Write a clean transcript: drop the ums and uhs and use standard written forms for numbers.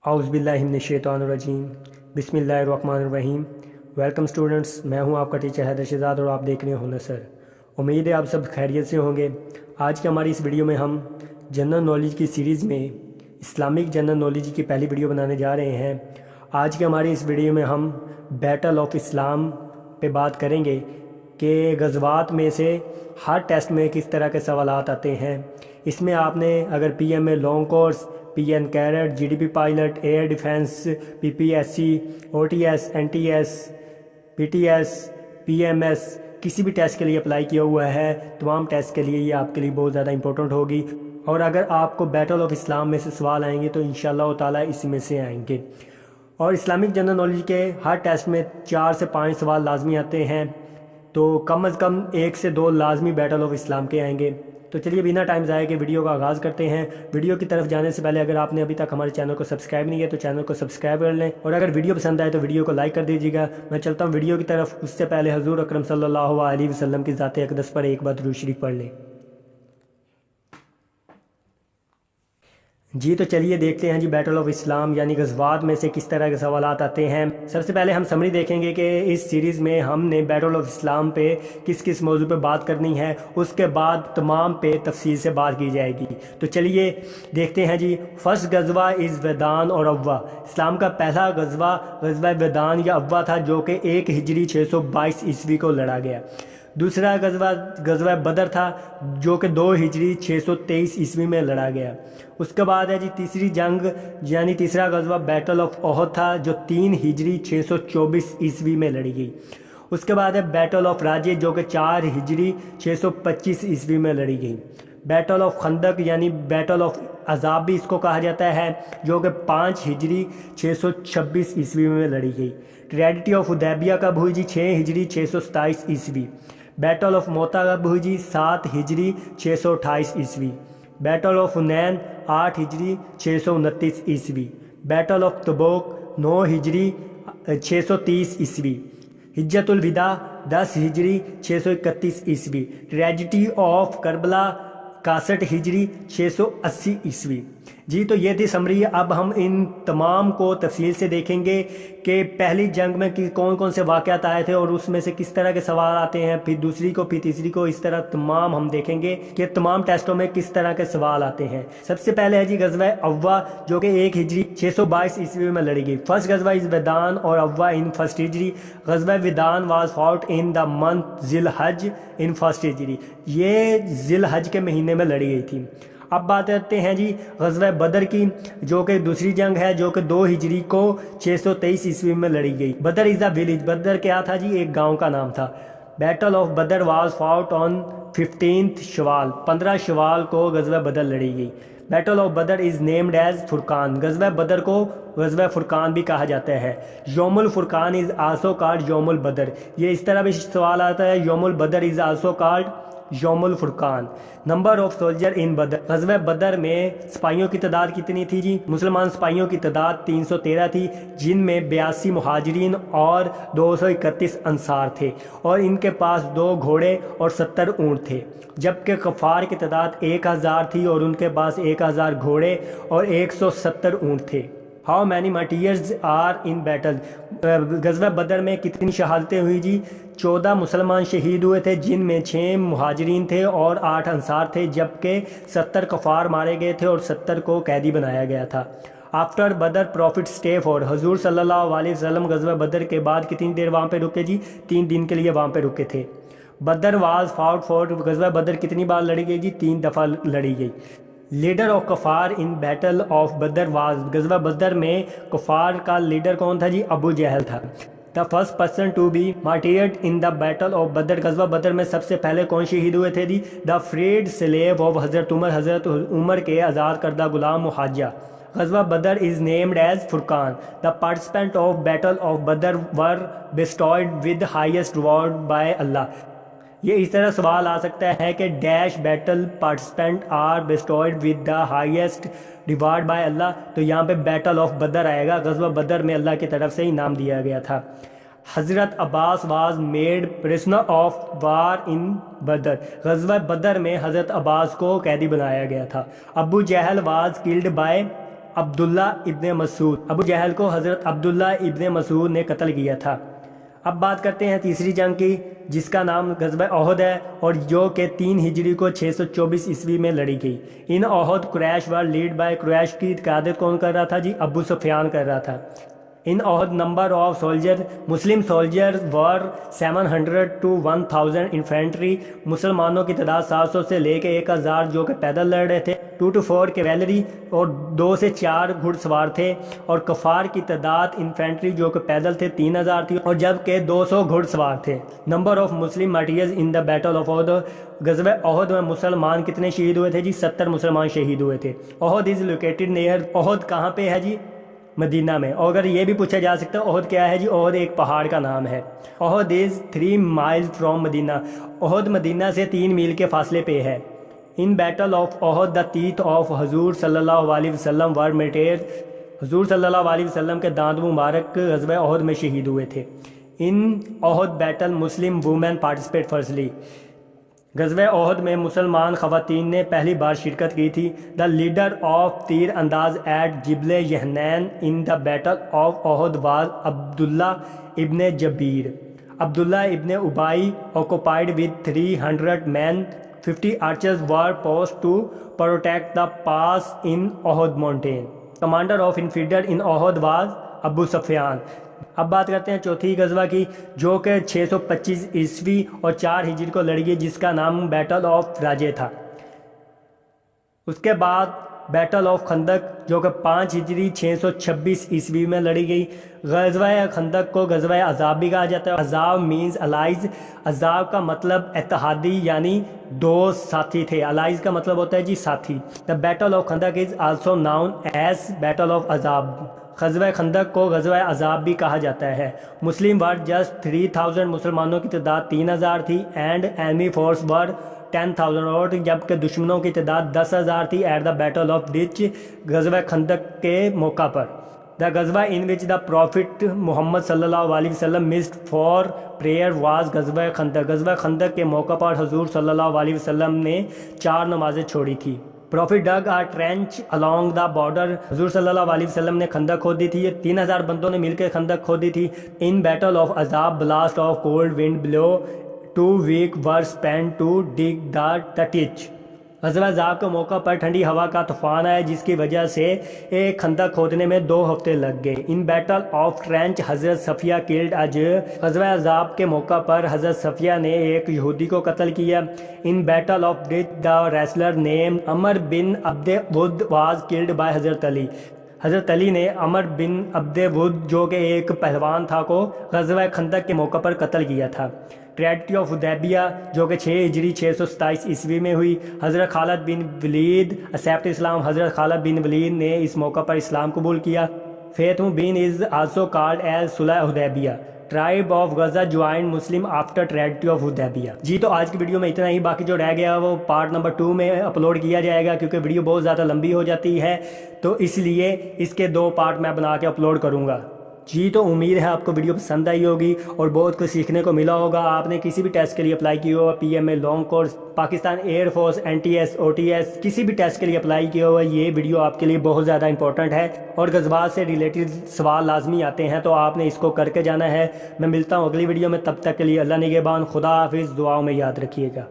اعوذ باللہ من الشیطان الرجیم بسم اللہ الرحمن الرحیم۔ ویلکم اسٹوڈنٹس، میں ہوں آپ کا ٹیچر حیدر شہزاد اور آپ دیکھ رہے ہوں نثر۔ امید ہے آپ سب خیریت سے ہوں گے۔ آج کی ہماری اس ویڈیو میں ہم جنرل نالج کی سیریز میں اسلامک جنرل نالج کی پہلی ویڈیو بنانے جا رہے ہیں۔ آج کی ہماری اس ویڈیو میں ہم بیٹل آف اسلام پہ بات کریں گے کہ غزوات میں سے ہر ٹیسٹ میں کس طرح کے سوالات آتے ہیں۔ اس میں آپ نے اگر P M A long course, P N cadet, G D P pilot, air defence, P P S C, O T S, N T S, P T S, P M S کسی بھی ٹیسٹ کے لیے apply کیا ہوا ہے، تمام test کے لیے یہ آپ کے لیے بہت زیادہ امپورٹنٹ ہوگی۔ اور اگر آپ کو بیٹل آف اسلام میں سے سوال آئیں گے تو انشاءاللہ تعالیٰ اسی میں سے آئیں گے۔ اور اسلامک جنرل نالج کے ہر ٹیسٹ میں 4 سے 5 سوال لازمی آتے ہیں، تو کم از کم 1 سے 2 لازمی بیٹل آف اسلام کے آئیں گے۔ تو چلیے بنا ٹائم ضائع کے ویڈیو کا آغاز کرتے ہیں۔ ویڈیو کی طرف جانے سے پہلے اگر آپ نے ابھی تک ہمارے چینل کو سبسکرائب نہیں کیا تو چینل کو سبسکرائب کر لیں، اور اگر ویڈیو پسند آئے تو ویڈیو کو لائک کر دیجیے گا۔ میں چلتا ہوں ویڈیو کی طرف، اس سے پہلے حضور اکرم صلی اللہ علیہ وسلم کی ذات اقدس پر ایک بار درود شریف پڑھ لیں۔ جی تو چلیے دیکھتے ہیں بیٹل آف اسلام یعنی غزوات میں سے کس طرح کے سوالات آتے ہیں۔ سب سے پہلے ہم سمری دیکھیں گے کہ اس سیریز میں ہم نے بیٹل آف اسلام پہ کس کس موضوع پہ بات کرنی ہے، اس کے بعد تمام پہ تفصیل سے بات کی جائے گی۔ تو چلیے دیکھتے ہیں فرسٹ غزوہ از ودان اور ابوا۔ اسلام کا پہلا غزوہ غزوہ ودان یا ابوا تھا، جو کہ 1 ہجری 622 عیسوی کو لڑا گیا۔ دوسرا غزوہ بدر تھا، جو کہ 2 ہجری 623 عیسوی میں لڑا گیا۔ اس کے بعد ہے تیسری جنگ یعنی تیسرا غزوہ بیٹل آف احد تھا، جو 3 ہجری 624 عیسوی میں لڑی گئی۔ اس کے بعد ہے بیٹل آف راجے، جو کہ 4 ہجری 625 عیسوی میں لڑی گئی۔ بیٹل آف خندق یعنی بیٹل آف عذاب بھی اس کو کہا جاتا ہے، جو کہ 5 ہجری 626 عیسوی میں لڑی گئی۔ ٹریجڈی آف حدیبیہ کب ہوئی 6 ہجری 627 عیسوی۔ بیٹل آف موتا کب ہوئی 7 ہجری 628 عیسوی۔ بیٹل آف حنین 8 ہجری 629 عیسوی۔ بیٹل آف تبوک 9 ہجری 630 عیسوی۔ حجۃ الوداع 10 ہجری 631 عیسوی۔ ٹریجڈی آف کربلا 61 ہجری 680 عیسوی۔ جی تو یہ تھی سمری۔ اب ہم ان تمام کو تفصیل سے دیکھیں گے کہ پہلی جنگ میں کون کون سے واقعات آئے تھے اور اس میں سے کس طرح کے سوال آتے ہیں، پھر دوسری کو، پھر تیسری کو، اس طرح تمام ہم دیکھیں گے کہ تمام ٹیسٹوں میں کس طرح کے سوال آتے ہیں۔ سب سے پہلے ہے غزوہ ابوا، جو کہ 1 ہجری 622 عیسوی میں لڑی گئی۔ فرسٹ غزوہ از ودان اور ابوا ان فرسٹ ہجری۔ غزوہ ودان واز فاؤٹ ان دا منتھ ذی الحج ان فرسٹ ہجری۔ یہ ذی الحج کے مہینے میں لڑی گئی تھی۔ اب بات کرتے ہیں غزوہ بدر کی، جو کہ دوسری جنگ ہے، جو کہ 2 ہجری کو 623 عیسوی میں لڑی گئی۔ بدر از اے ولیج، بدر کیا تھا ایک گاؤں کا نام تھا۔ Battle of Badr was fought on 15 Shawwal, 15 شوال کو غزوہ بدر لڑی گئی۔ Battle of Badr is named as Furqan, غزوہ بدر کو غزوہ فرقان بھی کہا جاتا ہے۔ یوم الفرقان از آلسو کالڈ یوم البدر، یہ اس طرح بھی سوال آتا ہے، یوم البدر از آلسو کالڈ یوم الفرقان۔ Number of soldier in Badr, غزوہ بدر میں سپاہیوں کی تعداد کتنی تھی مسلمان سپاہیوں کی تعداد 313 تھی، جن میں 82 مہاجرین اور 231 انصار تھے، اور ان کے پاس 2 گھوڑے اور 70 اونٹ تھے، جبکہ کفار کی تعداد 1000 تھی اور ان کے پاس 1000 گھوڑے اور 170 اونٹ تھے۔ How many martyrs are in battle, غزوہ بدر میں کتنی شہادتیں ہوئی 14 مسلمان شہید ہوئے تھے، جن میں 6 مہاجرین تھے اور 8 انصار تھے، جبکہ 70 کفار مارے گئے تھے اور 70 کو قیدی بنایا گیا تھا۔ آفٹر بدر پروفٹ اسٹے فور، حضور صلی اللہ علیہ وسلم غزوہ بدر کے بعد کتنی دیر وہاں پہ رکے 3 دن کے لیے وہاں پہ رکے تھے۔ بدر واز فاؤٹ فور، غزوہ بدر کتنی بار لڑی گئی 3 دفعہ لڑی گئی۔ لیڈر آف کفار ان بیٹل آف بدر واز، غزوہ بدر میں کفار کا لیڈر کون تھا ابو جہل تھا۔ The first person to be martyred in the battle of Badr, غزوہ بدر میں سب سے پہلے کون شہید ہوئے تھے دا فریڈ سلیو آف حضرت عمر، حضرت عمر کے آزاد کردہ غلام محاجہ۔ غزوہ Badr is named as Furqan, the participant of battle of Badr were bestowed with highest reward by Allah. یہ اس طرح سوال آ سکتا ہے کہ dash battle participant are bestowed with the highest reward by Allah, تو یہاں پہ بیٹل آف بدر آئے گا، غزوہ بدر میں اللہ کی طرف سے انعام دیا گیا تھا۔ حضرت Abbas was made prisoner of war in Badr, غزوہ بدر میں حضرت عباس کو قیدی بنایا گیا تھا۔ Abu Jahl was killed by عبداللہ ابن مسعود، ابو جہل کو حضرت عبداللہ ابن مسعود نے قتل کیا تھا۔ اب بات کرتے ہیں تیسری جنگ کی، جس کا نام غزوہ احد ہے، اور جو کہ 3 ہجری کو 624 عیسوی میں لڑی گئی۔ ان احد قریش وار لیڈ بائی، قریش کی قیادت کون کر رہا تھا جی؟ ابو سفیان کر رہا تھا۔ In Uhud number of soldier Muslim soldier were 700 to 1000 infantry, مسلمانوں کی تعداد 700 سے لے کے 1000 جو کہ پیدل لڑ رہے تھے، 2 to 4 کیویلری اور 2 سے 4 گھڑ سوار تھے، اور کفار کی تعداد انفینٹری جو کہ پیدل تھے 3000 تھی، اور جبکہ 200 گھڑ سوار تھے۔ Number of Muslim martyrs in the battle of Uhud, غزوہ احد میں مسلمان کتنے شہید ہوئے تھے جی؟ 70 مسلمان شہید ہوئے تھے۔ احد از لوکیٹڈ نیئر، احد کہاں پہ ہے جی؟ مدینہ میں۔ اور اگر یہ بھی پوچھا جا سکتا ہے احد کیا ہے جی؟ احد ایک پہاڑ کا نام ہے۔ احد از 3 miles فرام مدینہ، احد مدینہ سے 3 میل کے فاصلے پہ ہے۔ In battle of Uhud the teeth of حضور صلی اللہ علیہ وسلم ور میٹیر، حضور صلی اللہ علیہ وسلم کے دانت مبارک غزوہ احد میں شہید ہوئے تھے۔ ان احد بیٹل مسلم وومین پارٹیسپیٹ فرسٹلی، غزوہ احد میں مسلمان خواتین نے پہلی بار شرکت کی تھی۔ دا لیڈر آف تیر انداز at Jabal Ainain in the battle of Uhud was Abdullah ibn Jubair. عبداللہ ابن ابائی occupied with 300 men, 50 archers were posted to protect the pass in Uhud mountain. Commander of infidel in Uhud was ابو سفیان۔ اب بات کرتے ہیں چوتھی غزوہ کی، جو کہ 625 عیسوی اور 4 ہجری کو لڑی گئی، جس کا نام بیٹل آف راجے تھا۔ اس کے بعد بیٹل آف خندق جو کہ 5 ہجری 626 عیسوی میں لڑی گئی۔ غزوہ خندق کو غزوہ احزاب بھی کہا جاتا ہے۔ احزاب مینز الائز، احزاب کا مطلب اتحادی یعنی 2 ساتھی تھے، الائز کا مطلب ہوتا ہے جی ساتھی۔ دا battle of Khandaq is also known as battle of Ahzab, غزوہ خندق کو غزوہ احزاب بھی کہا جاتا ہے۔ مسلم ور جسٹ 3000، مسلمانوں کی تعداد 3000 تھی، اینڈ اینمی فورس ور 10,000، اور جبکہ دشمنوں کی تعداد 10,000 تھی at the battle of ditch, غزوہ خندق کے موقع پر۔ دا غزوہ ان وچ دا پروفٹ محمد صلی اللہ علیہ وسلم مسڈ فار پریئر واز غزوہ خندق، غزوہ خندق کے موقع پر حضور صلی اللہ علیہ وسلم نے 4 نمازیں چھوڑی تھی۔ Prophet dug a trench along the border, حضور صلی اللہ علیہ وسلم نے خندق کھودی تھی، 3000 بندوں نے مل کے خندق کھودی تھی۔ In battle of Ahzab blast of cold wind blow 2 weeks were spent to dig the ditch، غزوہ احزاب کے موقع پر ٹھنڈی ہوا کا طوفان آیا، جس کی وجہ سے ایک خندق کھودنے میں 2 ہفتے لگ گئے۔ ان بیٹل آف ٹرینچ حضرت صفیہ کلڈ اج، غزوہ احزاب کے موقع پر حضرت صفیہ نے ایک یہودی کو قتل کیا۔ In battle of ditch the wrestler name Amr bin Abd Wudd was killed by حضرت علی، حضرت علی نے عمر بن عبد ود جو کہ ایک پہلوان تھا کو غزوہ خندق کے موقع پر قتل کیا تھا۔ ٹریجڈی آف حدیبیہ جو کہ 6 ہجری 627 عیسوی میں ہوئی، حضرت خالد بن ولید ایکسیپٹ اسلام، حضرت خالد بن ولید نے اس موقع پر اسلام قبول کیا۔ فیتم بن از آلسو کالڈ ایز صلح Hudaybiyyah, tribe of Khuza join Muslim after tragedy of Hudaybiyyah. جی تو آج کی ویڈیو میں اتنا ہی، باقی جو رہ گیا وہ پارٹ نمبر 2 میں اپلوڈ کیا جائے گا، کیونکہ ویڈیو بہت زیادہ لمبی ہو جاتی ہے، تو اس لیے اس کے 2 پارٹ میں بنا کے اپلوڈ کروں گا۔ جی تو امید ہے آپ کو ویڈیو پسند آئی ہوگی اور بہت کچھ سیکھنے کو ملا ہوگا۔ آپ نے کسی بھی ٹیسٹ کے لیے اپلائی کیا ہوا، P M A long course, Pakistan air force, N T S, O T S, کسی بھی ٹیسٹ کے لیے اپلائی کیا ہوا، یہ ویڈیو آپ کے لیے بہت زیادہ امپورٹنٹ ہے، اور غزوات سے ریلیٹڈ سوال لازمی آتے ہیں، تو آپ نے اس کو کر کے جانا ہے۔ میں ملتا ہوں اگلی ویڈیو میں، تب تک کے لیے اللہ نگہبان، خدا حافظ، دعاؤں میں یاد رکھیے گا۔